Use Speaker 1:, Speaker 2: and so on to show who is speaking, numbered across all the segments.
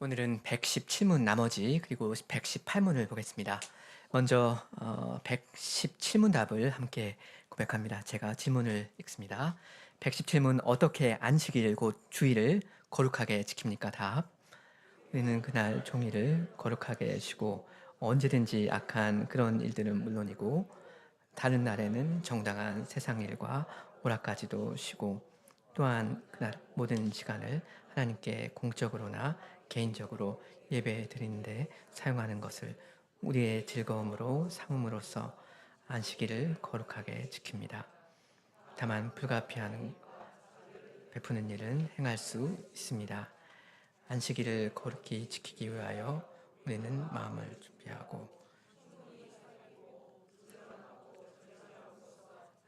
Speaker 1: 오늘은 117문 나머지 그리고 118문을 보겠습니다. 먼저 117문 답을 함께 고백합니다. 제가 질문을 읽습니다. 117문 어떻게 안식일 곧 주일을 거룩하게 지킵니까? 답. 우리는 그날 종일을 거룩하게 쉬고 언제든지 악한 그런 일들은 물론이고 다른 날에는 정당한 세상 일과 오락까지도 쉬고 또한 그날 모든 시간을 하나님께 공적으로나 개인적으로 예배 드리는데 사용하는 것을 우리의 즐거움으로 삼음으로써 안식일을 거룩하게 지킵니다. 다만 불가피한 베푸는 일은 행할 수 있습니다. 안식일을 거룩히 지키기 위하여 우리는 마음을 준비하고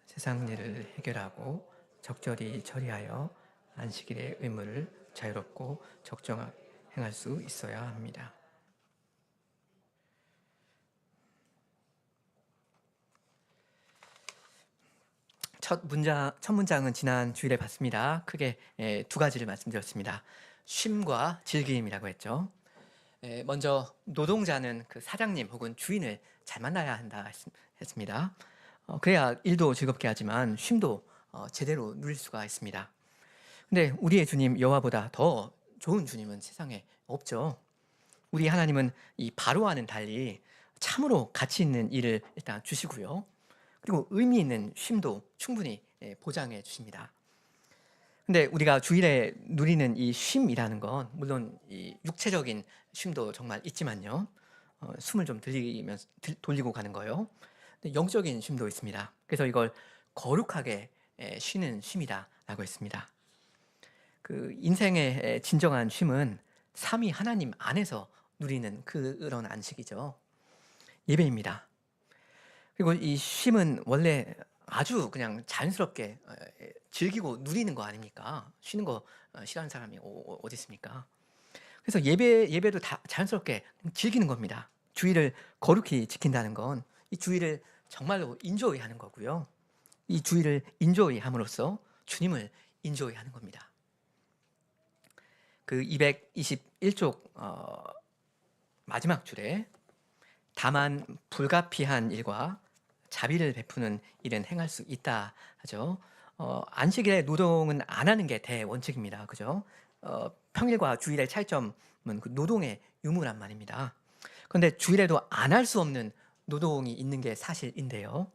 Speaker 1: 세상 일을 해결하고 적절히 처리하여 안식일의 의무를 자유롭고 적정하게 행할 수 있어야 합니다. 첫 문장은 지난 주일에 봤습니다. 크게 두 가지를 말씀드렸습니다. 쉼과 즐김이라고 했죠. 먼저 노동자는 그 사장님 혹은 주인을 잘 만나야 한다 했습니다. 그래야 일도 즐겁게 하지만 쉼도 제대로 누릴 수가 있습니다. 근데 우리의 주님 여호와보다 더 좋은 주님은 세상에 없죠. 우리 하나님은 이 바로와는 달리 참으로 가치 있는 일을 일단 주시고요. 그리고 의미 있는 쉼도 충분히 보장해 주십니다. 근데 우리가 주일에 누리는 이 쉼이라는 건 물론 이 육체적인 쉼도 정말 있지만요. 숨을 좀 돌리고 가는 거요. 근데 영적인 쉼도 있습니다. 그래서 이걸 거룩하게 쉬는 쉼이다라고 했습니다. 그 인생의 진정한 쉼은 삼위 하나님 안에서 누리는 그런 안식이죠. 예배입니다. 그리고 이 쉼은 원래 아주 그냥 자연스럽게 즐기고 누리는 거 아닙니까? 쉬는 거 싫어하는 사람이 어디 있습니까? 그래서 예배도 다 자연스럽게 즐기는 겁니다. 주일을 거룩히 지킨다는 건 이 주일을 정말로 인조이 하는 거고요. 이 주일을 인조이 함으로써 주님을 인조이 하는 겁니다. 그 221쪽 마지막 줄에 다만 불가피한 일과 자비를 베푸는 일은 행할 수 있다 하죠. 안식일에 노동은 안 하는 게 대원칙입니다. 그죠? 평일과 주일의 차이점은 그 노동의 유무란 말입니다. 그런데 주일에도 안 할 수 없는 노동이 있는 게 사실인데요.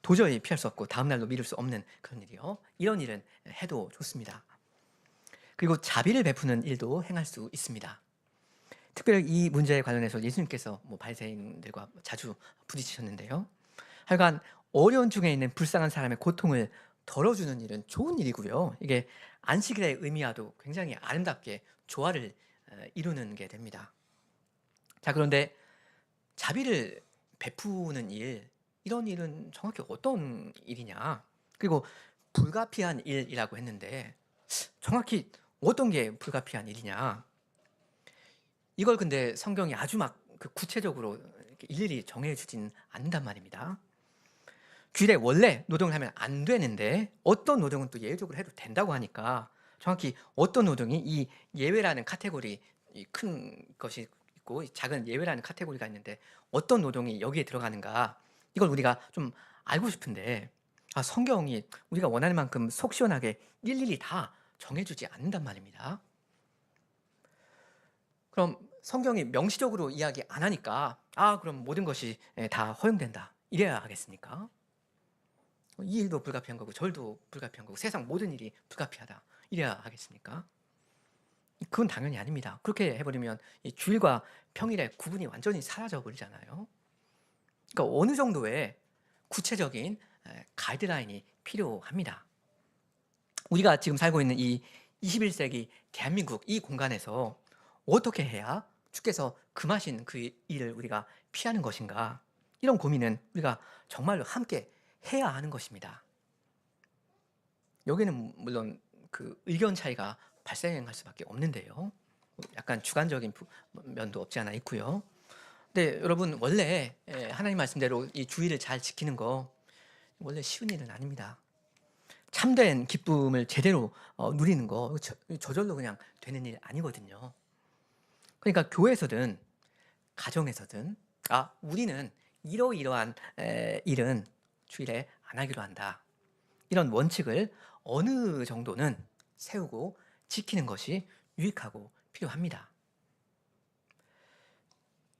Speaker 1: 도저히 피할 수 없고 다음날로 미룰 수 없는 그런 일이요. 이런 일은 해도 좋습니다. 그리고 자비를 베푸는 일도 행할 수 있습니다. 특별히 이 문제에 관련해서 예수님께서 바리새인들과 자주 부딪히셨는데요. 하여간 어려운 중에 있는 불쌍한 사람의 고통을 덜어주는 일은 좋은 일이고요. 이게 안식일의 의미와도 굉장히 아름답게 조화를 이루는 게 됩니다. 자, 그런데 자비를 베푸는 일, 이런 일은 정확히 어떤 일이냐? 그리고 불가피한 일이라고 했는데 정확히 어떤 게 불가피한 일이냐? 이걸 근데 성경이 아주 막 그 구체적으로 이렇게 일일이 정해주진 않는단 말입니다. 주일에 원래 노동을 하면 안 되는데 어떤 노동은 또 예외적으로 해도 된다고 하니까 정확히 어떤 노동이 이 예외라는 카테고리, 이 큰 것이 있고 이 작은 예외라는 카테고리가 있는데 어떤 노동이 여기에 들어가는가, 이걸 우리가 좀 알고 싶은데 성경이 우리가 원하는 만큼 속 시원하게 일일이 다 정해주지 않는단 말입니다. 그럼 성경이 명시적으로 이야기 안 하니까 그럼 모든 것이 다 허용된다 이래야 하겠습니까? 이 일도 불가피한 거고 절도 불가피한 거고 세상 모든 일이 불가피하다 이래야 하겠습니까? 그건 당연히 아닙니다. 그렇게 해버리면 이 주일과 평일의 구분이 완전히 사라져 버리잖아요. 그러니까 어느 정도의 구체적인 가이드라인이 필요합니다. 우리가 지금 살고 있는 이 21세기 대한민국 이 공간에서 어떻게 해야 주께서 금하신 그 일을 우리가 피하는 것인가, 이런 고민은 우리가 정말로 함께 해야 하는 것입니다. 여기는 물론 그 의견 차이가 발생할 수밖에 없는데요. 약간 주관적인 면도 없지 않아 있고요. 근데 여러분 원래 하나님 말씀대로 이 주의를 잘 지키는 거 원래 쉬운 일은 아닙니다. 참된 기쁨을 제대로 누리는 거 저절로 그냥 되는 일 아니거든요. 그러니까 교회에서든 가정에서든 우리는 이러이러한 일은 주일에 안 하기로 한다. 이런 원칙을 어느 정도는 세우고 지키는 것이 유익하고 필요합니다.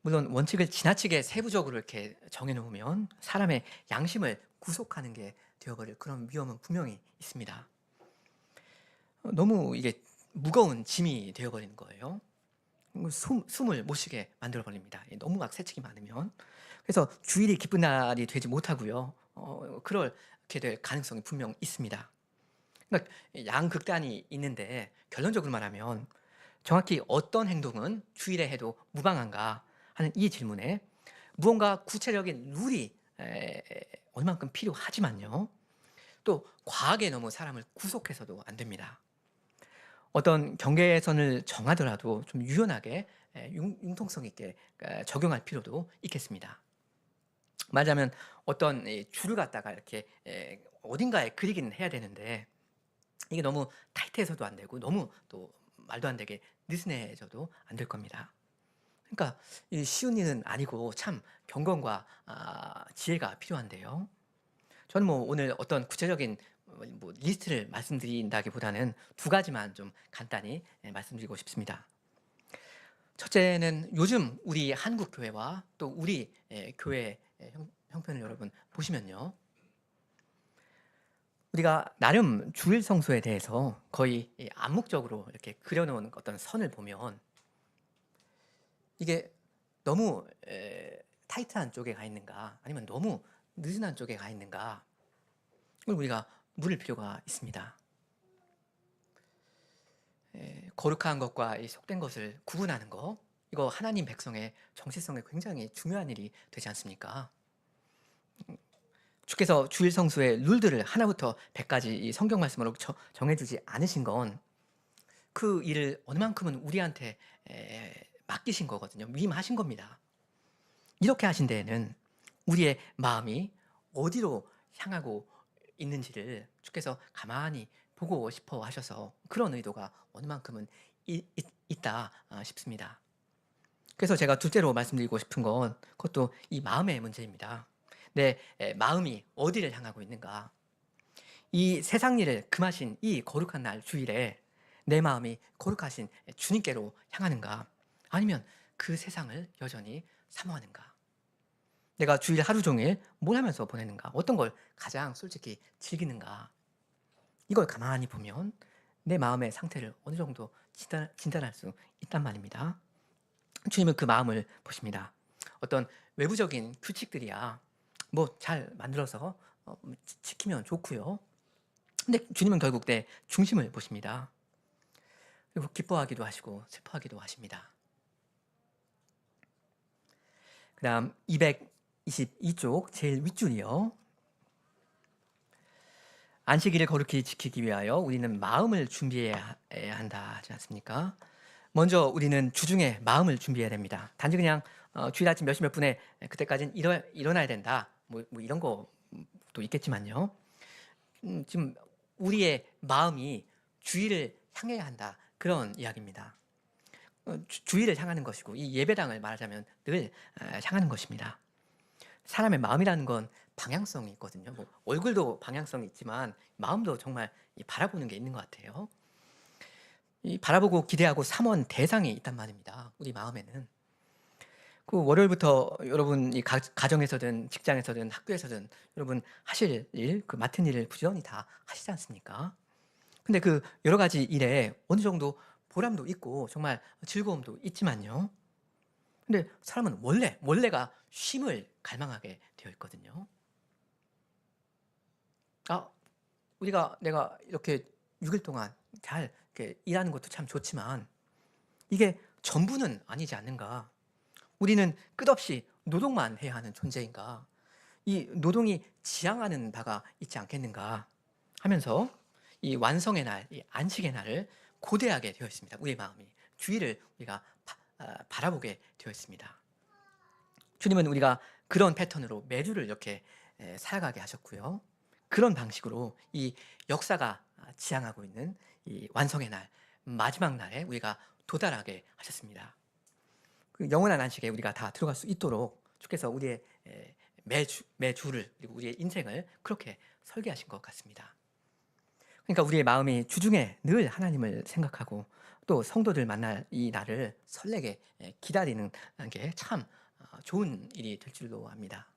Speaker 1: 물론 원칙을 지나치게 세부적으로 이렇게 정해놓으면 사람의 양심을 구속하는 게 되어버릴 그런 위험은 분명히 있습니다. 너무 이게 무거운 짐이 되어버리는 거예요. 숨을 못 쉬게 만들어버립니다. 너무 막 세칙이 많으면. 그래서 주일이 기쁜 날이 되지 못하고요. 그렇게 될 가능성이 분명 있습니다. 그러니까 양극단이 있는데 결론적으로 말하면 정확히 어떤 행동은 주일에 해도 무방한가 하는 이 질문에 무언가 구체적인 룰이 얼만큼 필요하지만요. 또 과하게 너무 사람을 구속해서도 안 됩니다. 어떤 경계선을 정하더라도 좀 유연하게 융통성 있게 적용할 필요도 있겠습니다. 말하자면 어떤 줄을 갖다가 이렇게 어딘가에 그리기는 해야 되는데 이게 너무 타이트해서도 안 되고 너무 또 말도 안 되게 느슨해져도 안 될 겁니다. 그러니까 이 쉬운 일은 아니고 참 경건과 지혜가 필요한데요. 저는 뭐 오늘 어떤 구체적인 리스트를 말씀드린다기보다는 두 가지만 좀 간단히 말씀드리고 싶습니다. 첫째는 요즘 우리 한국 교회와 또 우리 교회 형편을 여러분 보시면요. 우리가 나름 주일 성수에 대해서 거의 암묵적으로 이렇게 그려놓은 어떤 선을 보면 이게 너무 타이트한 쪽에 가 있는가 아니면 너무 느슨한 쪽에 가 있는가 이걸 우리가 물을 필요가 있습니다. 거룩한 것과 이 속된 것을 구분하는 거 이거 하나님 백성의 정체성에 굉장히 중요한 일이 되지 않습니까? 주께서 주일 성수의 룰들을 하나부터 100까지 이 성경 말씀으로 정해주지 않으신 건 그 일을 어느 만큼은 우리한테 맡기신 거거든요. 위임하신 겁니다. 이렇게 하신 데에는 우리의 마음이 어디로 향하고 있는지를 주께서 가만히 보고 싶어 하셔서 그런 의도가 어느 만큼은 있다 싶습니다. 그래서 제가 둘째로 말씀드리고 싶은 건 그것도 이 마음의 문제입니다. 내 마음이 어디를 향하고 있는가. 이 세상 일을 금하신 이 거룩한 날 주일에 내 마음이 거룩하신 주님께로 향하는가 아니면 그 세상을 여전히 사모하는가. 내가 주일 하루 종일 뭘 하면서 보내는가 어떤 걸 가장 솔직히 즐기는가 이걸 가만히 보면 내 마음의 상태를 어느 정도 진단할 수 있단 말입니다. 주님은 그 마음을 보십니다. 어떤 외부적인 규칙들이야 뭐 잘 만들어서 지키면 좋고요. 근데 주님은 결국 내 중심을 보십니다. 그리고 기뻐하기도 하시고 슬퍼하기도 하십니다. 그 다음 222쪽 제일 윗줄이요. 안식일을 거룩히 지키기 위하여 우리는 마음을 준비해야 한다 하지 않습니까? 먼저 우리는 주중에 마음을 준비해야 됩니다. 단지 그냥 주일 아침 몇 시 몇 분에 그때까지는 일어나야 된다. 뭐 이런 것도 있겠지만요. 지금 우리의 마음이 주일을 향해야 한다. 그런 이야기입니다. 주일을 향하는 것이고 이 예배당을 말하자면 늘 향하는 것입니다. 사람의 마음이라는 건 방향성이 있거든요. 뭐 얼굴도 방향성이 있지만 마음도 정말 바라보는 게 있는 것 같아요. 이 바라보고 기대하고 삼원 대상이 있단 말입니다. 우리 마음에는. 그 월요일부터 여러분 이 가정에서든 직장에서든 학교에서든 여러분 하실 일, 그 맡은 일을 부지런히 다 하시지 않습니까? 근데 그 여러 가지 일에 어느 정도 보람도 있고 정말 즐거움도 있지만요. 근데 사람은 원래가 쉼을 갈망하게 되어 있거든요. 내가 이렇게 6일 동안 잘 이렇게 일하는 것도 참 좋지만 이게 전부는 아니지 않는가? 우리는 끝없이 노동만 해야 하는 존재인가? 이 노동이 지향하는 바가 있지 않겠는가? 하면서 이 완성의 날, 이 안식의 날을 고대하게 되어 있습니다. 우리의 마음이 주일을 우리가 바라보게 되어 있습니다. 주님은 우리가 그런 패턴으로 매주를 이렇게 살아가게 하셨고요. 그런 방식으로 이 역사가 지향하고 있는 이 완성의 날, 마지막 날에 우리가 도달하게 하셨습니다. 그 영원한 안식에 우리가 다 들어갈 수 있도록 주께서 우리의 매주를 그리고 우리의 인생을 그렇게 설계하신 것 같습니다. 그러니까 우리의 마음이 주중에 늘 하나님을 생각하고 또 성도들 만날 이 날을 설레게 기다리는 게 참 좋은 일이 될 줄로 압니다.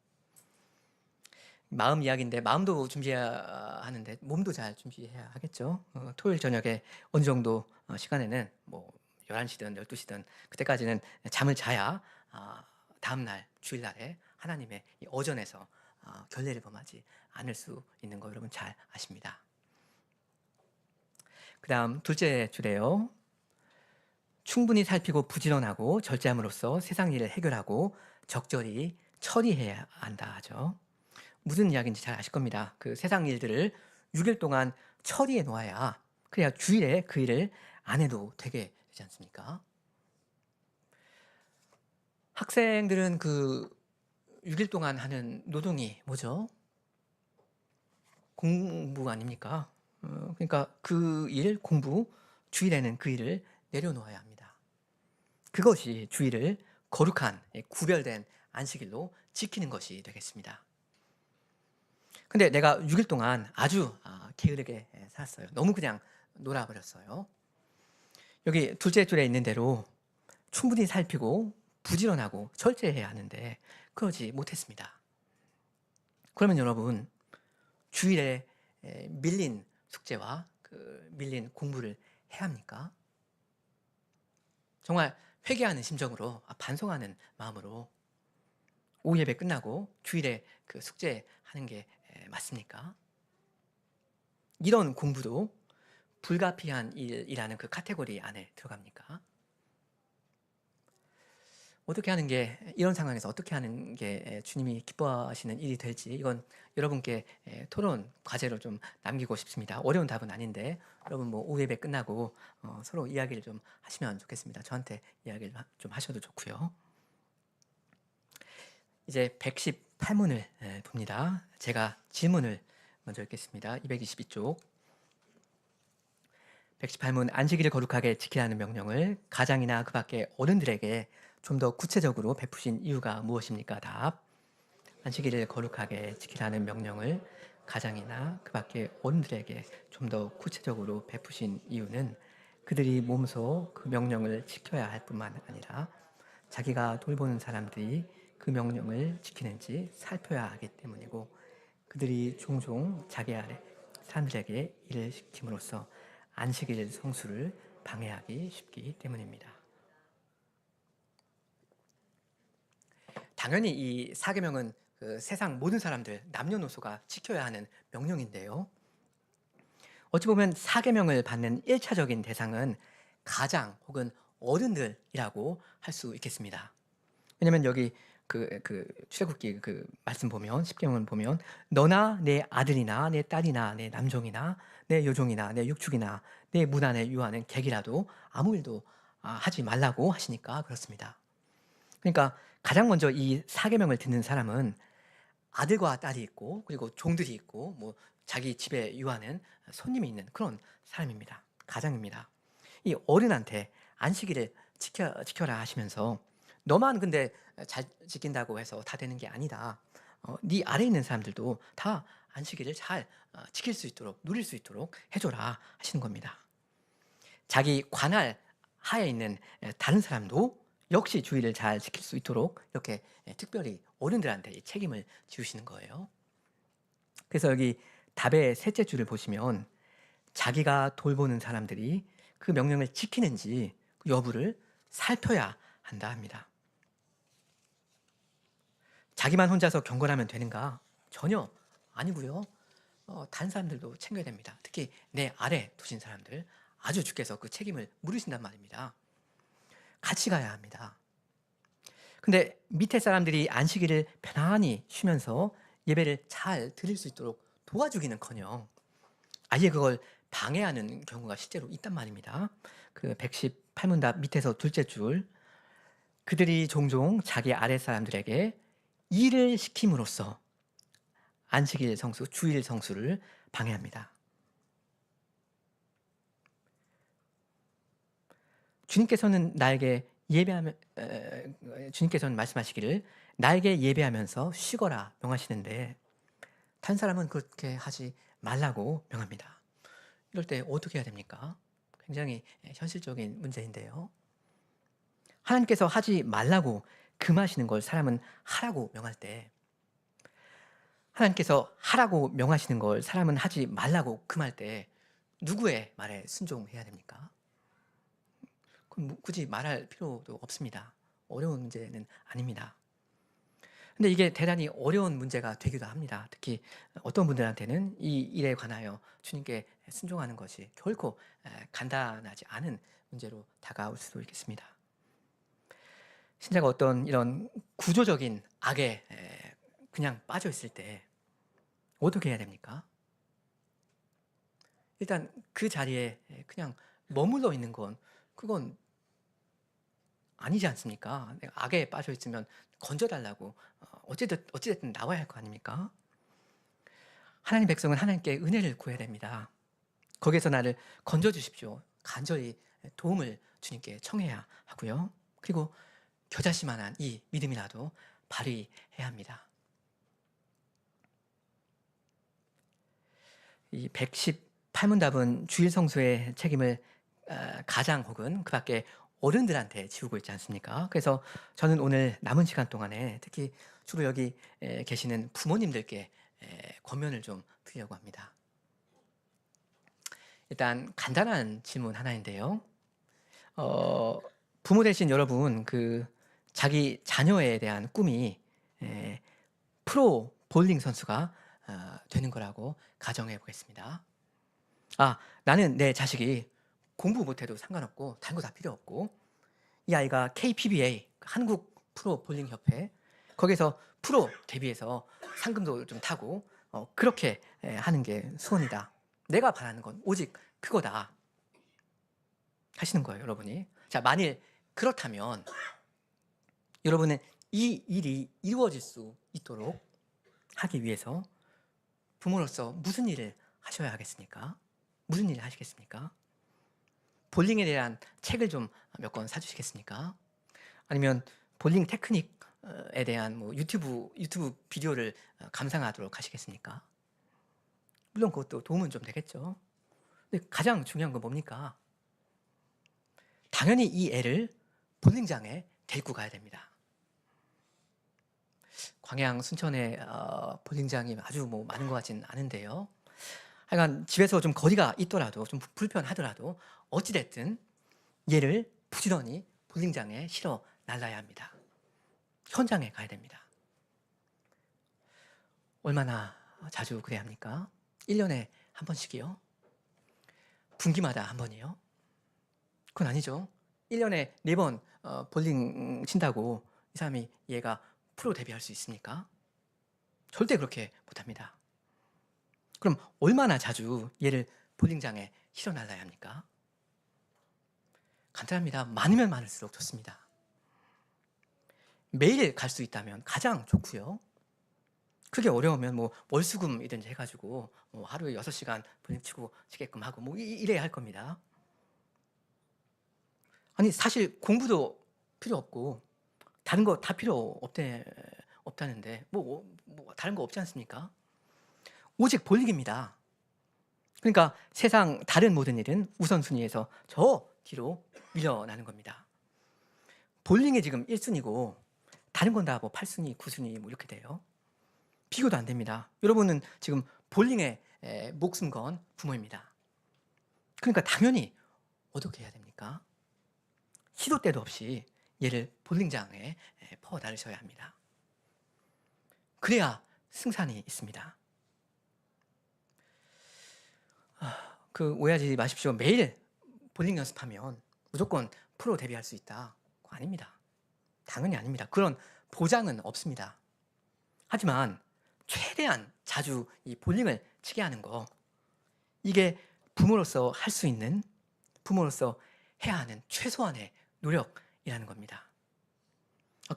Speaker 1: 마음 이야기인데 마음도 준비해야 하는데 몸도 잘 준비해야 하겠죠. 토요일 저녁에 어느 정도 시간에는 뭐 11시든 12시든 그때까지는 잠을 자야 다음날 주일날에 하나님의 이 어전에서 결례를 범하지 않을 수 있는 거 여러분 잘 아십니다. 그 다음 둘째 주래요. 충분히 살피고 부지런하고 절제함으로써 세상 일을 해결하고 적절히 처리해야 한다 하죠. 무슨 이야기인지 잘 아실 겁니다. 그 세상 일들을 6일 동안 처리해 놓아야 그래야 주일에 그 일을 안 해도 되게 되지 않습니까? 학생들은 그 6일 동안 하는 노동이 뭐죠? 공부 아닙니까? 그러니까 그 일, 공부, 주일에는 그 일을 내려놓아야 합니다. 그것이 주일을 거룩한 구별된 안식일로 지키는 것이 되겠습니다. 근데 내가 6일 동안 아주 게으르게 살았어요. 너무 그냥 놀아버렸어요. 여기 둘째 줄에 있는 대로 충분히 살피고 부지런하고 절제해야 하는데 그러지 못했습니다. 그러면 여러분 주일에 밀린 숙제와 그 밀린 공부를 해야 합니까? 정말 회개하는 심정으로 반성하는 마음으로 오후 예배 끝나고 주일에 그 숙제하는 게 맞습니까? 이런 공부도 불가피한 일이라는 그 카테고리 안에 들어갑니까? 어떻게 하는 게 이런 상황에서 어떻게 하는 게 주님이 기뻐하시는 일이 될지 이건 여러분께 토론 과제로 좀 남기고 싶습니다. 어려운 답은 아닌데 여러분 뭐 오후 예배 끝나고 서로 이야기를 좀 하시면 좋겠습니다. 저한테 이야기를 좀 하셔도 좋고요. 이제 118문을 봅니다. 제가 질문을 먼저 읽겠습니다. 222쪽. 118문 안식일을 거룩하게 지키라는 명령을 가장이나 그 밖의 어른들에게 좀 더 구체적으로 베푸신 이유가 무엇입니까? 답. 안식일을 거룩하게 지키라는 명령을 가장이나 그 밖의 어른들에게 좀 더 구체적으로 베푸신 이유는 그들이 몸소 그 명령을 지켜야 할 뿐만 아니라 자기가 돌보는 사람들이 그 명령을 지키는지 살펴야 하기 때문이고 그들이 종종 자기 아래 사람들에게 일을 시킴으로써 안식일 성수를 방해하기 쉽기 때문입니다. 당연히 이 사계명은 그 세상 모든 사람들 남녀노소가 지켜야 하는 명령인데요. 어찌 보면 사계명을 받는 1차적인 대상은 가장 혹은 어른들이라고 할 수 있겠습니다. 왜냐면 여기 출애굽기 그 말씀 보면 10계명을 보면 너나 내 아들이나 내 딸이나 내 남종이나 내 여종이나 내 육축이나 내 무나 내 유아는 객이라도 아무 일도 하지 말라고 하시니까 그렇습니다. 그러니까 가장 먼저 이 사계명을 듣는 사람은 아들과 딸이 있고 그리고 종들이 있고 뭐 자기 집에 유하는 손님이 있는 그런 사람입니다. 가장입니다. 이 어른한테 안식일을 지켜라 하시면서 너만 근데 잘 지킨다고 해서 다 되는 게 아니다. 네 아래에 있는 사람들도 다 안식일을 잘 지킬 수 있도록 누릴 수 있도록 해줘라 하시는 겁니다. 자기 관할 하에 있는 다른 사람도 역시 주의를 잘 지킬 수 있도록 이렇게 특별히 어른들한테 책임을 지우시는 거예요. 그래서 여기 답의 셋째 줄을 보시면 자기가 돌보는 사람들이 그 명령을 지키는지 그 여부를 살펴야 한다 합니다. 자기만 혼자서 경건하면 되는가? 전혀 아니고요. 다른 사람들도 챙겨야 됩니다. 특히 내 아래 두신 사람들 아주 주께서 그 책임을 물으신단 말입니다. 같이 가야 합니다. 근데 밑에 사람들이 안식일을 편안히 쉬면서 예배를 잘 드릴 수 있도록 도와주기는커녕 아예 그걸 방해하는 경우가 실제로 있단 말입니다. 그 118문답 밑에서 둘째 줄 그들이 종종 자기 아래 사람들에게 일을 시킴으로써 안식일 성수, 주일 성수를 방해합니다. 주님께서는 나에게 예배하면 주님께서는 말씀하시기를 나에게 예배하면서 쉬거라 명하시는데 다른 사람은 그렇게 하지 말라고 명합니다. 이럴 때 어떻게 해야 됩니까? 굉장히 현실적인 문제인데요. 하나님께서 하지 말라고 금하시는 걸 사람은 하라고 명할 때, 하나님께서 하라고 명하시는 걸 사람은 하지 말라고 금할 때 누구의 말에 순종해야 됩니까? 그럼 굳이 말할 필요도 없습니다. 어려운 문제는 아닙니다. 근데 이게 대단히 어려운 문제가 되기도 합니다. 특히 어떤 분들한테는 이 일에 관하여 주님께 순종하는 것이 결코 간단하지 않은 문제로 다가올 수도 있겠습니다. 신자가 어떤 이런 구조적인 악에 그냥 빠져 있을 때 어떻게 해야 됩니까? 일단 그 자리에 그냥 머물러 있는 건 그건 아니지 않습니까? 내가 악에 빠져 있으면 건져달라고 어찌됐든 나와야 할 거 아닙니까? 하나님 백성은 하나님께 은혜를 구해야 됩니다. 거기에서 나를 건져 주십시오. 간절히 도움을 주님께 청해야 하고요. 그리고 겨자씨만한 이 믿음이라도 발휘해야 합니다. 이 118문답은 주일 성수의 책임을 가장 혹은 그 밖에 어른들한테 지우고 있지 않습니까? 그래서 저는 오늘 남은 시간 동안에 특히 주로 여기 계시는 부모님들께 권면을 좀 드리려고 합니다. 일단 간단한 질문 하나인데요. 부모 되신 여러분, 자기 자녀에 대한 꿈이 프로 볼링 선수가 되는 거라고 가정해 보겠습니다. 나는 내 자식이 공부 못해도 상관없고 다른 거 다 필요 없고 이 아이가 KPBA 한국 프로 볼링 협회 거기서 프로 데뷔해서 상금도 좀 타고 그렇게 하는 게 소원이다. 내가 바라는 건 오직 그거다. 하시는 거예요, 여러분이. 자, 만일 그렇다면 여러분은 이 일이 이루어질 수 있도록 하기 위해서 부모로서 무슨 일을 하셔야 하겠습니까? 무슨 일을 하시겠습니까? 볼링에 대한 책을 좀 몇 권 사주시겠습니까? 아니면 볼링 테크닉에 대한 뭐 유튜브 비디오를 감상하도록 하시겠습니까? 물론 그것도 도움은 좀 되겠죠. 근데 가장 중요한 건 뭡니까? 당연히 이 애를 볼링장에 데리고 가야 됩니다. 광양 순천에 볼링장이 아주 뭐 많은 것 같지는 않은데요. 하여간 집에서 좀 거리가 있더라도 좀 불편하더라도 어찌됐든 얘를 부지런히 볼링장에 실어 날라야 합니다. 현장에 가야 됩니다. 얼마나 자주 그래야 합니까? 1년에 한 번씩이요? 분기마다 한 번이요? 그건 아니죠. 1년에 4번 볼링 친다고 이 사람이 얘가 프로 데뷔할 수 있습니까? 절대 그렇게 못합니다. 그럼 얼마나 자주 얘를 볼링장에 실어 날라야 합니까? 간단합니다. 많으면 많을수록 좋습니다. 매일 갈 수 있다면 가장 좋고요. 그게 어려우면 뭐 월수금이든지 해가지고 뭐 하루에 6시간 볼링 치고 치게끔 하고 뭐 이래야 할 겁니다. 아니 사실 공부도 필요 없고 다른 거 다 필요 없다는데 뭐 다른 거 없지 않습니까? 오직 볼링입니다. 그러니까 세상 다른 모든 일은 우선순위에서 저 뒤로 밀려나는 겁니다. 볼링이 지금 1순위고 다른 건 다 뭐 8순위, 9순위 뭐 이렇게 돼요. 비교도 안 됩니다. 여러분은 지금 볼링에 목숨 건 부모입니다. 그러니까 당연히 어떻게 해야 됩니까? 시도 때도 없이 얘를 볼링장에 퍼 나르셔야 합니다. 그래야 승산이 있습니다. 오해하지 마십시오. 매일 볼링 연습하면 무조건 프로 데뷔할 수 있다. 그거 아닙니다. 당연히 아닙니다. 그런 보장은 없습니다. 하지만 최대한 자주 이 볼링을 치게 하는 거, 이게 부모로서 할 수 있는, 부모로서 해야 하는 최소한의 노력이라는 겁니다.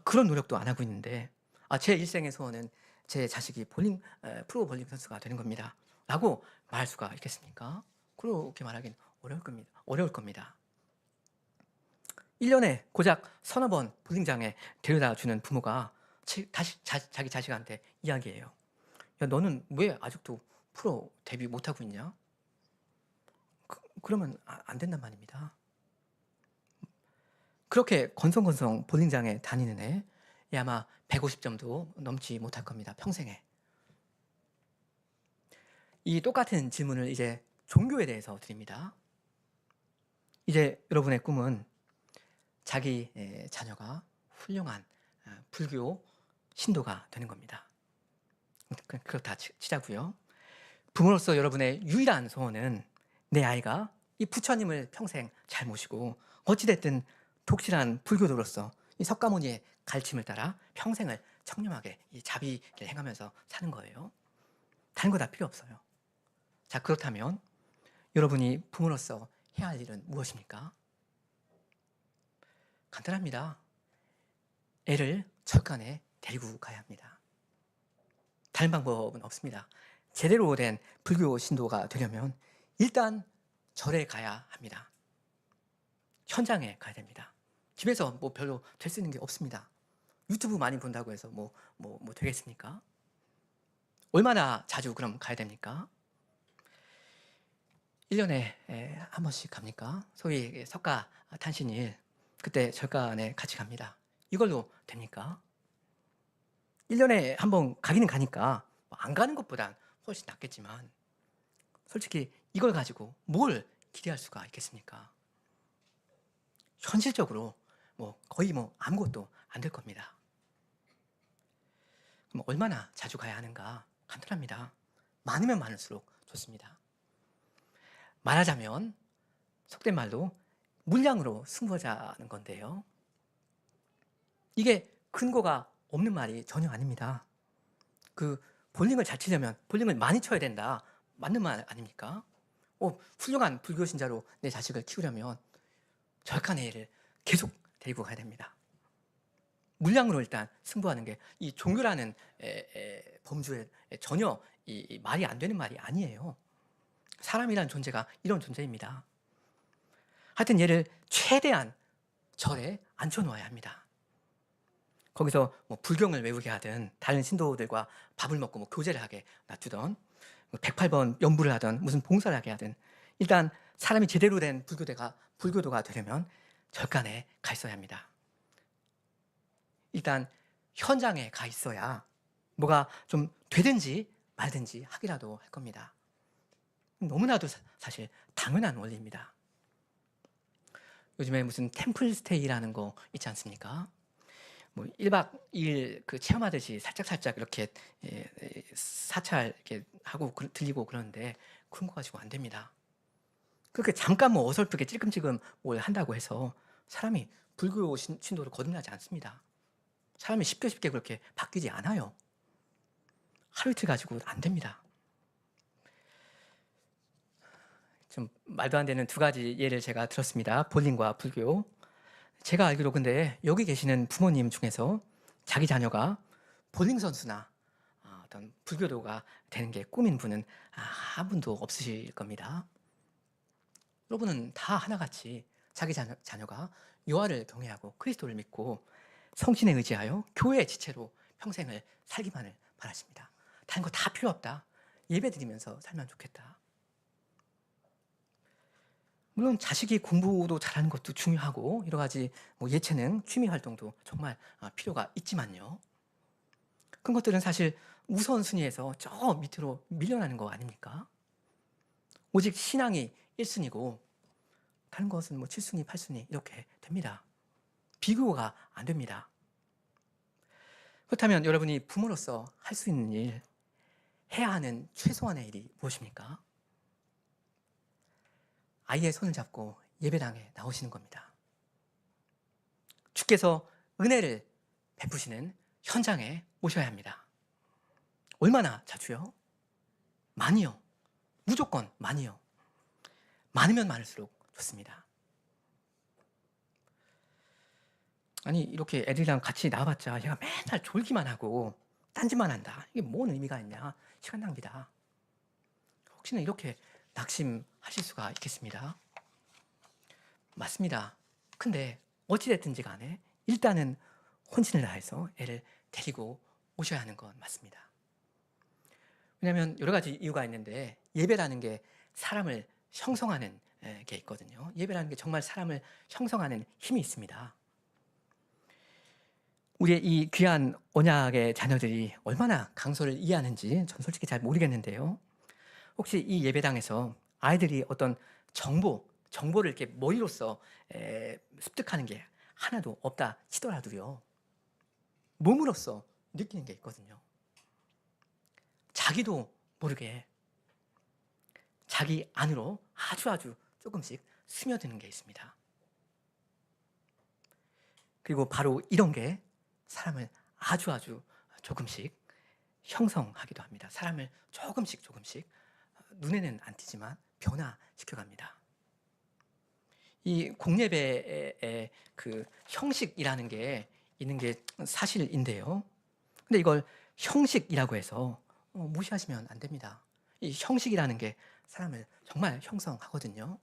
Speaker 1: 그런 노력도 안 하고 있는데 제 일생의 소원은 제 자식이 프로 볼링 선수가 되는 겁니다. 라고 말할 수가 있겠습니까? 그렇게 말하기는 어려울 겁니다. 1년에 고작 서너 번 볼링장에 데려다 주는 부모가 다시 자기 자식한테 이야기해요. 야, 너는 왜 아직도 프로 데뷔 못하고 있냐? 그러면 안 된단 말입니다. 그렇게 건성건성 볼링장에 다니는 애, 아마 150점도 넘지 못할 겁니다. 평생에. 이 똑같은 질문을 이제 종교에 대해서 드립니다. 이제 여러분의 꿈은 자기 자녀가 훌륭한 불교 신도가 되는 겁니다. 그렇다 치자고요. 부모로서 여러분의 유일한 소원은 내 아이가 이 부처님을 평생 잘 모시고 어찌됐든 독실한 불교도로서 이 석가모니의 가르침을 따라 평생을 청렴하게 이 자비를 행하면서 사는 거예요. 다른 거 다 필요 없어요. 자, 그렇다면 여러분이 부모로서 해야 할 일은 무엇입니까? 간단합니다. 애를 절간에 데리고 가야 합니다. 다른 방법은 없습니다. 제대로 된 불교 신도가 되려면 일단 절에 가야 합니다. 현장에 가야 됩니다. 집에서 뭐 별로 될 수 있는 게 없습니다. 유튜브 많이 본다고 해서 뭐 되겠습니까? 얼마나 자주 그럼 가야 됩니까? 1년에 한 번씩 갑니까? 소위 석가 탄신일, 그때 절간에 같이 갑니다. 이걸로 됩니까? 1년에 한 번 가기는 가니까 안 가는 것보단 훨씬 낫겠지만 솔직히 이걸 가지고 뭘 기대할 수가 있겠습니까? 현실적으로 거의 아무것도 안 될 겁니다. 그럼 얼마나 자주 가야 하는가? 간단합니다. 많으면 많을수록 좋습니다. 말하자면 속된 말로 물량으로 승부하자는 건데요. 이게 근거가 없는 말이 전혀 아닙니다. 볼링을 잘 치려면 볼링을 많이 쳐야 된다. 맞는 말 아닙니까? 훌륭한 불교 신자로 내 자식을 키우려면 절간의 애를 계속 데리고 가야 됩니다. 물량으로 일단 승부하는 게 이 종교라는 범주에 전혀 이 말이 안 되는 말이 아니에요. 사람이라는 존재가 이런 존재입니다. 하여튼 얘를 최대한 절에 앉혀놓아야 합니다. 거기서 불경을 외우게 하든 다른 신도들과 밥을 먹고 교제를 하게 놔두던 108번 연부를 하든 무슨 봉사를 하게 하든 일단 사람이 제대로 된 불교도가 되려면 절간에 가 있어야 합니다. 일단 현장에 가 있어야 뭐가 좀 되든지 말든지 하기라도 할 겁니다. 너무나도 사실 당연한 원리입니다. 요즘에 무슨 템플스테이라는 거 있지 않습니까? 1박 2일 체험하듯이 살짝 이렇게 사찰 이렇게 하고 들리고 그러는데 그런 거 가지고 안 됩니다. 그렇게 잠깐 어설프게 찔끔찔끔 뭘 한다고 해서 사람이 불교 신도로 거듭나지 않습니다. 사람이 쉽게 그렇게 바뀌지 않아요. 하루 이틀 가지고 안 됩니다. 좀 말도 안 되는 두 가지 예를 제가 들었습니다. 볼링과 불교. 제가 알기로 근데 여기 계시는 부모님 중에서 자기 자녀가 볼링 선수나 어떤 불교도가 되는 게 꿈인 분은 한 분도 없으실 겁니다. 여러분은 다 하나같이 자기 자녀가 여호와를 경외하고 그리스도를 믿고 성신에 의지하여 교회의 지체로 평생을 살기만을 바라십니다. 다른 거 다 필요 없다. 예배드리면서 살면 좋겠다. 물론 자식이 공부도 잘하는 것도 중요하고 여러 가지 예체능, 취미 활동도 정말 필요가 있지만요. 그런 것들은 사실 우선순위에서 저 밑으로 밀려나는 거 아닙니까? 오직 신앙이 1순위고 다른 것은 7순위, 8순위 이렇게 됩니다. 비교가 안 됩니다. 그렇다면 여러분이 부모로서 할 수 있는 일, 해야 하는 최소한의 일이 무엇입니까? 아이의 손을 잡고 예배당에 나오시는 겁니다. 주께서 은혜를 베푸시는 현장에 오셔야 합니다. 얼마나 자주요? 많이요. 무조건 많이요. 많으면 많을수록 좋습니다. 아니 이렇게 애들이랑 같이 나와봤자 얘가 맨날 졸기만 하고 딴짓만 한다. 이게 뭔 의미가 있냐? 시간 낭비다. 혹시나 이렇게 낙심하실 수가 있겠습니다. 맞습니다. 근데 어찌됐든지 간에 일단은 혼신을 다해서 애를 데리고 오셔야 하는 건 맞습니다. 왜냐하면 여러 가지 이유가 있는데 예배라는 게 사람을 형성하는 게 있거든요. 예배라는 게 정말 사람을 형성하는 힘이 있습니다. 우리의 이 귀한 언약의 자녀들이 얼마나 강소를 이해하는지 전 솔직히 잘 모르겠는데요. 혹시 이 예배당에서 아이들이 어떤 정보를 이렇게 머리로서 습득하는 게 하나도 없다 치더라도요, 몸으로써 느끼는 게 있거든요. 자기도 모르게 자기 안으로 아주 조금씩 스며드는 게 있습니다. 그리고 바로 이런 게 사람을 아주 조금씩 형성하기도 합니다. 사람을 조금씩 눈에는 안 띄지만 변화시켜갑니다. 이 공예배의 그 형식이라는 게 있는 게 사실인데요. 근데 이걸 형식이라고 해서 무시하시면 안 됩니다. 이 형식이라는 게 사람을 정말 형성하거든요.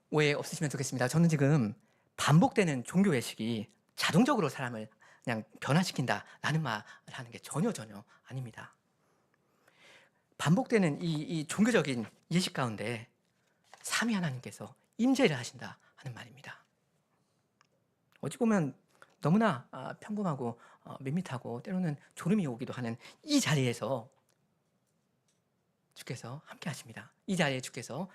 Speaker 1: 오해 없으시면 좋겠습니다. 저는 지금 반복되는 종교 예식이 자동적으로 사람을 그냥 변화시킨다라는 말을 하는 게 전혀 아닙니다. 반복되는 이 종교적인 예식 가운데 삼위 하나님께서 임재를 하신다 하는 말입니다. 어찌 보면 너무나 평범하고 밋밋하고 때로는 졸음이 오기도 하는 이 자리에서 주께서 함께 하십니다. 이 자리에 주께서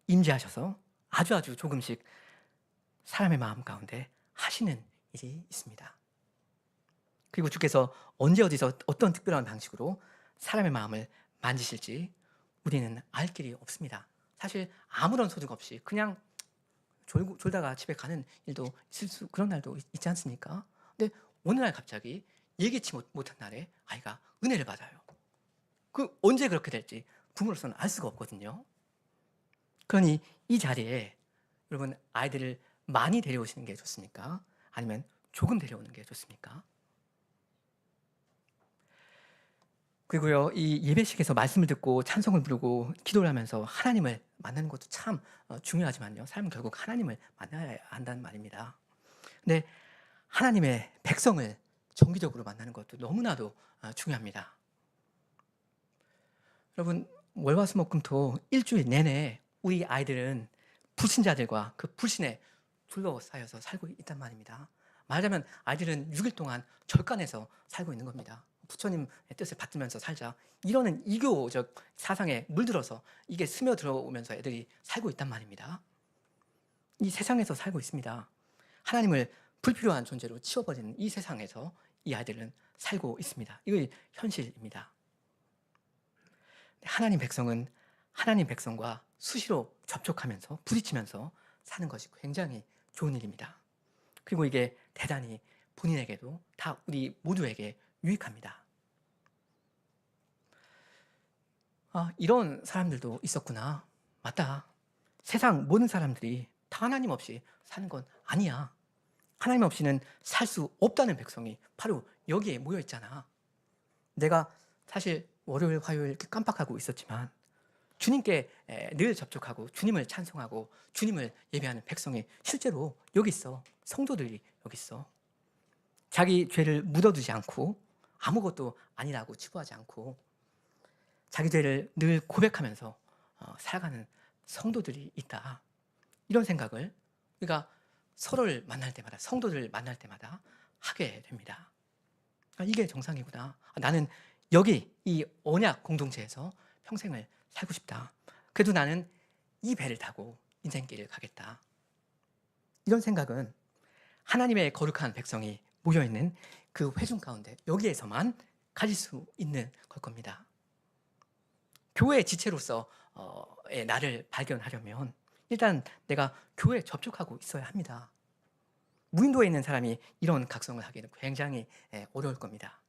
Speaker 1: 임재하셔서 아주 조금씩 사람의 마음 가운데 하시는 일이 있습니다. 그리고 주께서 언제 어디서 어떤 특별한 방식으로 사람의 마음을 만지실지 우리는 알 길이 없습니다. 사실 아무런 소득 없이 그냥 졸다가 집에 가는 일도 그런 날도 있지 않습니까? 근데 어느 날 갑자기 예기치 못한 날에 아이가 은혜를 받아요. 그 언제 그렇게 될지 부모로서는 알 수가 없거든요. 그러니 이 자리에 여러분 아이들을 많이 데려오시는 게 좋습니까? 아니면 조금 데려오는 게 좋습니까? 그리고요, 이 예배식에서 말씀을 듣고 찬송을 부르고 기도를 하면서 하나님을 만나는 것도 참 중요하지만요, 삶은 결국 하나님을 만나야 한다는 말입니다. 근데 하나님의 백성을 정기적으로 만나는 것도 너무나도 중요합니다. 여러분, 월화수목금토 일주일 내내 우리 아이들은 불신자들과 그 불신에 둘러싸여서 살고 있단 말입니다. 말하자면 아이들은 6일 동안 절간에서 살고 있는 겁니다. 부처님의 뜻을 받들면서 살자, 이러는 이교적 사상에 물들어서 이게 스며들어오면서 애들이 살고 있단 말입니다. 이 세상에서 살고 있습니다. 하나님을 불필요한 존재로 치워버리는 이 세상에서 이 아이들은 살고 있습니다. 이게 현실입니다. 하나님 백성은 하나님 백성과 수시로 접촉하면서 부딪히면서 사는 것이 굉장히 좋은 일입니다. 그리고 이게 대단히 본인에게도 다 우리 모두에게 유익합니다. 이런 사람들도 있었구나. 맞다. 세상 모든 사람들이 다 하나님 없이 사는 건 아니야. 하나님 없이는 살 수 없다는 백성이 바로 여기에 모여 있잖아. 내가 사실 월요일, 화요일 이렇게 깜빡하고 있었지만 주님께 늘 접촉하고 주님을 찬송하고 주님을 예배하는 백성이 실제로 여기 있어. 성도들이 여기 있어. 자기 죄를 묻어두지 않고 아무것도 아니라고 치부하지 않고 자기 죄를 늘 고백하면서 살아가는 성도들이 있다. 이런 생각을 우리가 서로를 만날 때마다, 성도들을 만날 때마다 하게 됩니다. 이게 정상이구나. 나는 여기 이 언약 공동체에서 평생을 살고 싶다. 그래도 나는 이 배를 타고 인생길을 가겠다. 이런 생각은 하나님의 거룩한 백성이 모여있는 그 회중 가운데 여기에서만 가질 수 있는 걸 겁니다. 교회 지체로서의 나를 발견하려면 일단 내가 교회에 접촉하고 있어야 합니다. 무인도에 있는 사람이 이런 각성을 하기는 굉장히 어려울 겁니다.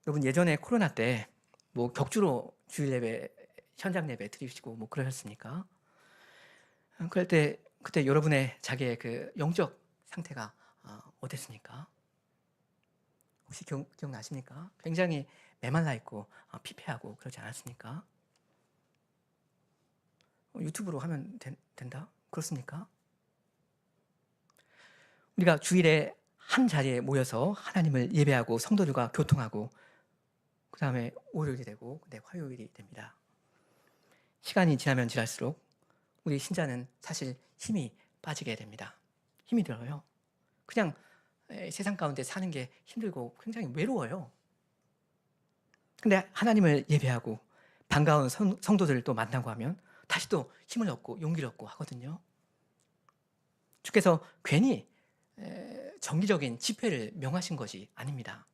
Speaker 1: 여러분, 예전에 코로나 때 뭐 격주로 주일 예배, 현장 예배 드리시고 뭐 그러셨습니까? 그럴 때 그때 여러분의 자기의 그 영적 상태가 어땠습니까? 혹시 기억나십니까? 굉장히 메말라 있고 피폐하고 그러지 않았습니까? 유튜브로 하면 된다? 그렇습니까? 우리가 주일에 한 자리에 모여서 하나님을 예배하고 성도들과 교통하고 그 다음에 월요일이 되고 화요일이 됩니다. 시간이 지나면 지날수록 우리 신자는 사실 힘이 빠지게 됩니다. 힘이 들어요. 그냥 세상 가운데 사는 게 힘들고 굉장히 외로워요. 근데 하나님을 예배하고 반가운 성도들을 또 만나고 하면 다시 또 힘을 얻고 용기를 얻고 하거든요. 주께서 괜히 정기적인 집회를 명하신 것이 아닙니다.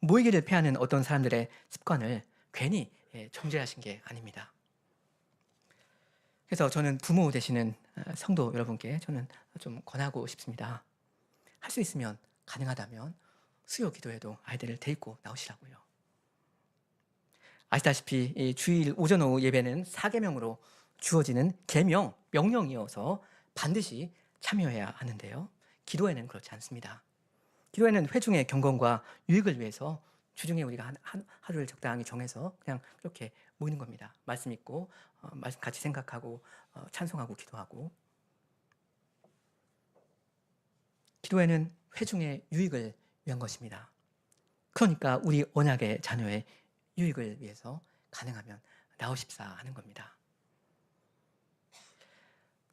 Speaker 1: 모이기를 피하는 어떤 사람들의 습관을 괜히 정죄하신 게 아닙니다. 그래서 저는 부모 되시는 성도 여러분께 저는 좀 권하고 싶습니다. 할 수 있으면 가능하다면 수요 기도에도 아이들을 데리고 나오시라고요. 아시다시피 이 주일 오전 오후 예배는 사계명으로 주어지는 계명, 명령이어서 반드시 참여해야 하는데요. 기도에는 그렇지 않습니다. 기도에는 회중의 경건과 유익을 위해서 주중에 우리가 하루를 적당히 정해서 그냥 그렇게 모이는 겁니다. 말씀 읽고 말씀 같이 생각하고 찬송하고 기도하고. 기도에는 회중의 유익을 위한 것입니다. 그러니까 우리 언약의 자녀의 유익을 위해서 가능하면 나오십사 하는 겁니다.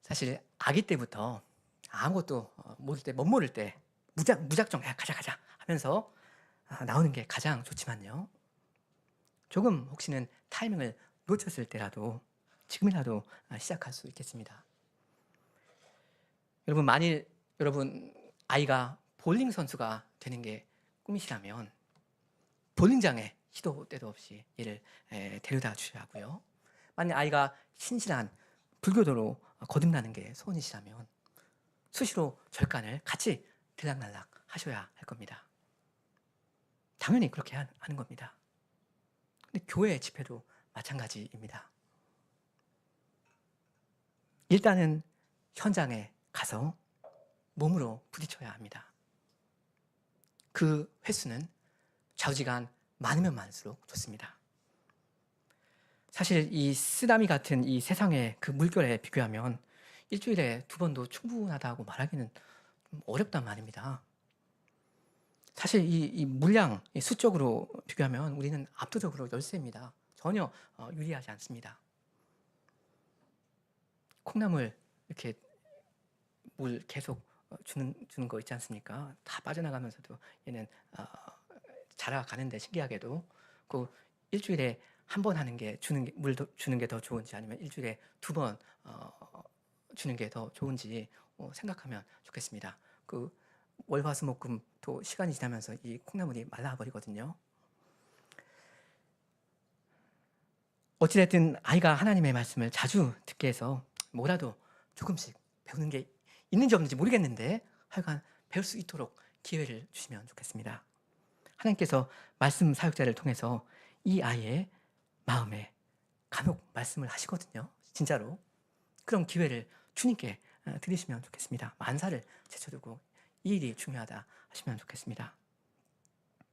Speaker 1: 사실 아기 때부터 아무것도 모를 때, 못 모를 때 무작정 야, 가자 하면서 나오는 게 가장 좋지만요. 조금 혹시는 타이밍을 놓쳤을 때라도 지금이라도 시작할 수 있겠습니다. 여러분, 만일 여러분 아이가 볼링 선수가 되는 게 꿈이시라면 볼링장에 시도 때도 없이 얘를 데려다 주셔야 하고요. 만약 아이가 신실한 불교도로 거듭나는 게 소원이시라면 수시로 절간을 같이 들락날락 하셔야 할 겁니다. 당연히 그렇게 하는 겁니다. 근데 교회 집회도 마찬가지입니다. 일단은 현장에 가서 몸으로 부딪혀야 합니다. 그 횟수는 좌우지간 많으면 많을수록 좋습니다. 사실 이 쓰나미 같은 이 세상의 그 물결에 비교하면 일주일에 2번도 충분하다고 말하기는 좀 어렵단 말입니다. 사실 이 물량, 이 수적으로 비교하면 우리는 압도적으로 열세입니다. 전혀 유리하지 않습니다. 콩나물 이렇게 물 계속 주는 거 있지 않습니까? 다 빠져나가면서도 얘는 자라가는데 신기하게도 그 일주일에 한 번 하는 게 물 주는 게 더 좋은지 아니면 일주일에 2번 주는 게 더 좋은지 생각하면 좋겠습니다. 그 월화수목금 또 시간이 지나면서 이 콩나물이 말라버리거든요. 어찌됐든 아이가 하나님의 말씀을 자주 듣게 해서 뭐라도 조금씩 배우는 게 있는지 없는지 모르겠는데 하여간 배울 수 있도록 기회를 주시면 좋겠습니다. 하나님께서 말씀 사역자를 통해서 이 아이의 마음에 간혹 말씀을 하시거든요. 진짜로. 그런 기회를 주님께 드리시면 좋겠습니다. 만사를 제쳐두고 이 일이 중요하다 하시면 좋겠습니다.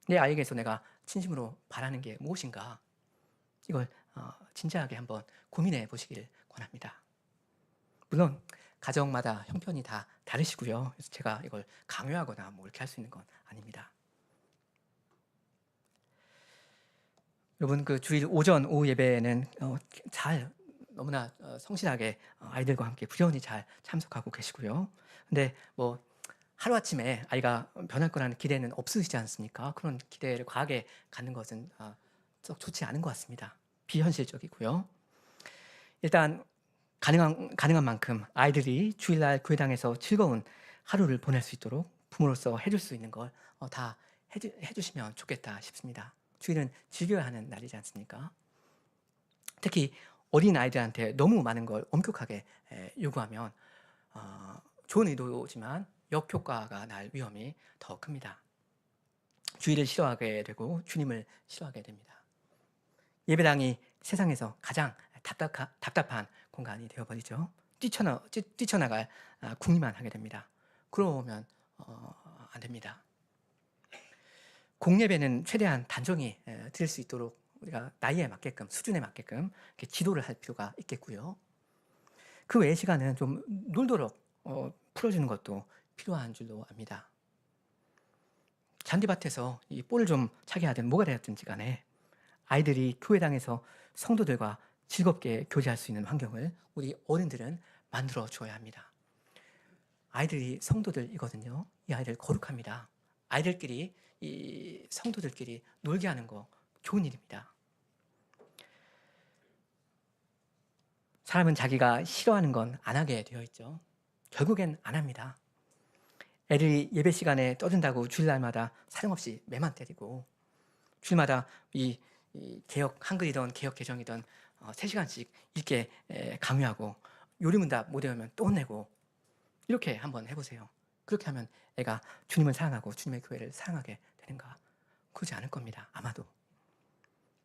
Speaker 1: 내 아이에게서 내가 진심으로 바라는 게 무엇인가? 이걸 진지하게 한번 고민해 보시기를 권합니다. 물론 가정마다 형편이 다 다르시고요. 그래서 제가 이걸 강요하거나 뭐 이렇게 할 수 있는 건 아닙니다. 여러분 그 주일 오전 오후 예배는 잘 너무나 성실하게 아이들과 함께 부지런히 잘 참석하고 계시고요. 근데 뭐 하루아침에 아이가 변할 거라는 기대는 없으시지 않습니까? 그런 기대를 과하게 갖는 것은 썩 좋지 않은 것 같습니다. 비현실적이고요. 일단 가능한 만큼 아이들이 주일날 교회당에서 즐거운 하루를 보낼 수 있도록 부모로서 해줄 수 있는 걸 다 해주시면 좋겠다 싶습니다. 주일은 즐겨야 하는 날이지 않습니까? 특히 어린 아이들한테 너무 많은 걸 엄격하게 요구하면 좋은 의도지만 역효과가 날 위험이 더 큽니다. 주일을 싫어하게 되고 주님을 싫어하게 됩니다. 예배당이 세상에서 가장 답답한 공간이 되어버리죠. 뛰쳐나갈 궁리만 하게 됩니다. 그러면 안 됩니다. 공예배는 최대한 단정히 드릴 수 있도록 우리가 나이에 맞게끔 수준에 맞게끔 이렇게 지도를 할 필요가 있겠고요. 그 외의 시간은 좀 놀도록 풀어주는 것도 필요한 줄로 압니다. 잔디밭에서 이 볼을 좀 차게 하든 뭐가 되었든지 간에 아이들이 교회당에서 성도들과 즐겁게 교제할 수 있는 환경을 우리 어른들은 만들어 줘야 합니다. 아이들이 성도들이거든요. 이 아이들 거룩합니다. 아이들끼리 이 성도들끼리 놀게 하는 거 좋은 일입니다. 사람은 자기가 싫어하는 건 안 하게 되어 있죠. 결국엔 안 합니다. 애들이 예배 시간에 떠든다고 주일날마다 사정없이 매만 때리고 주일마다 이 개혁 한글이든 개혁 개정이든 3시간씩 읽게 강요하고 요리문답 못 외우면 또 혼내고 이렇게 한번 해보세요. 그렇게 하면 애가 주님을 사랑하고 주님의 교회를 사랑하게 되는가? 그러지 않을 겁니다. 아마도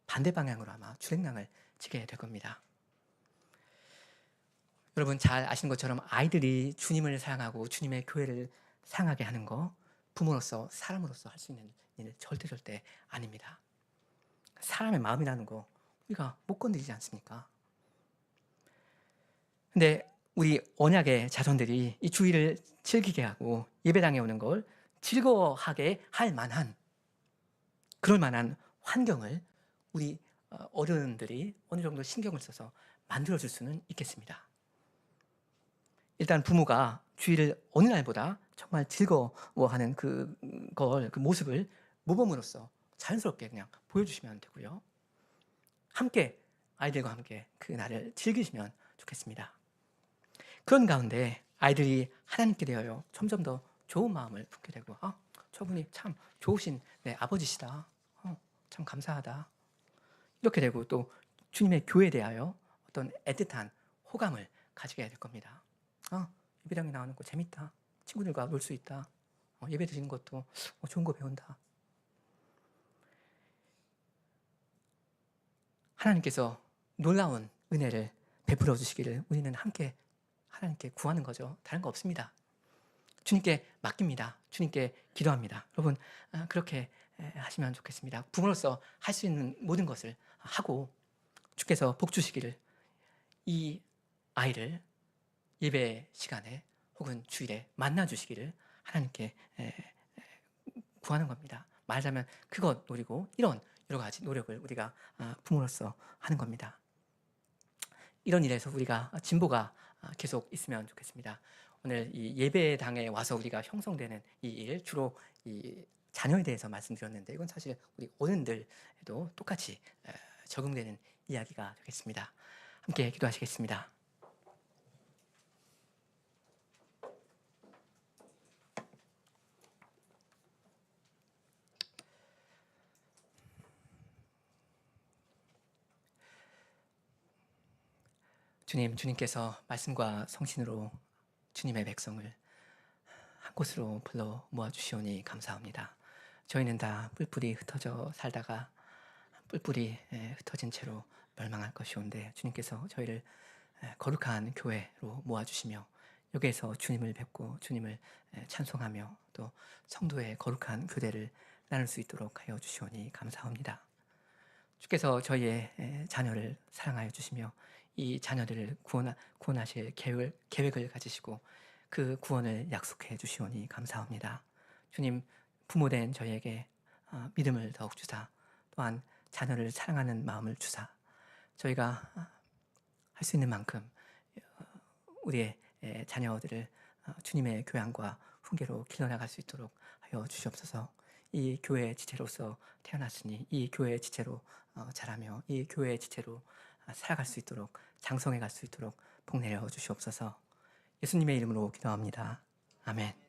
Speaker 1: 반대 방향으로 아마 주랭랑을 치게 될 겁니다. 여러분 잘 아시는 것처럼 아이들이 주님을 사랑하고 주님의 교회를 사랑하게 하는 거 부모로서 사람으로서 할 수 있는 일 절대 아닙니다. 사람의 마음이라는 거 우리가 못 건드리지 않습니까? 근데 우리 언약의 자손들이 이 주일을 즐기게 하고 예배당에 오는 걸 즐거워하게 할 만한 그럴 만한 환경을 우리 어른들이 어느 정도 신경을 써서 만들어줄 수는 있겠습니다. 일단 부모가 주일을 어느 날보다 정말 즐거워하는 그 모습을 모범으로서 자연스럽게 그냥 보여주시면 되고요. 함께 아이들과 함께 그 날을 즐기시면 좋겠습니다. 그런 가운데 아이들이 하나님께 대하여 점점 더 좋은 마음을 품게 되고 저분이 참 좋으신 내 아버지시다. 참 감사하다. 이렇게 되고 또 주님의 교회에 대하여 어떤 애틋한 호감을 가지게 될 겁니다. 예배당에 나오는 거 재밌다. 친구들과 놀 수 있다. 예배 드리는 것도 좋은 거 배운다. 하나님께서 놀라운 은혜를 베풀어 주시기를 우리는 함께 하나님께 구하는 거죠. 다른 거 없습니다. 주님께 맡깁니다. 주님께 기도합니다. 여러분 그렇게 하시면 좋겠습니다. 부모로서 할 수 있는 모든 것을 하고 주께서 복 주시기를 이 아이를 예배 시간에 혹은 주일에 만나 주시기를 하나님께 구하는 겁니다. 말하자면 그것 노리고 이런 여러 가지 노력을 우리가 부모로서 하는 겁니다. 이런 일에서 우리가 진보가 계속 있으면 좋겠습니다. 오늘 이 예배당에 와서 우리가 형성되는 이 일, 주로 이 자녀에 대해서 말씀드렸는데 이건 사실 우리 어른들에도 똑같이 적용되는 이야기가 되겠습니다. 함께 기도하시겠습니다. 주님께서 말씀과 성신으로 주님의 백성을 한 곳으로 불러 모아주시오니 감사합니다. 저희는 다 뿔뿔이 흩어져 살다가 뿔뿔이 흩어진 채로 멸망할 것이온데 주님께서 저희를 거룩한 교회로 모아주시며 여기에서 주님을 뵙고 주님을 찬송하며 또 성도의 거룩한 교대를 나눌 수 있도록 하여 주시오니 감사합니다. 주께서 저희의 자녀를 사랑하여 주시며 이 자녀들을 구원하실 계획을 가지시고 그 구원을 약속해 주시오니 감사합니다. 주님, 부모된 저희에게 믿음을 더욱 주사 또한 자녀를 사랑하는 마음을 주사 저희가 할 수 있는 만큼 우리의 자녀들을 주님의 교양과 훈계로 길러나갈 수 있도록 하여 주시옵소서. 이 교회의 지체로서 태어났으니 이 교회의 지체로 자라며 이 교회의 지체로 살아갈 수 있도록 장성해 갈 수 있도록 복 내려 주시옵소서. 예수님의 이름으로 기도합니다. 아멘.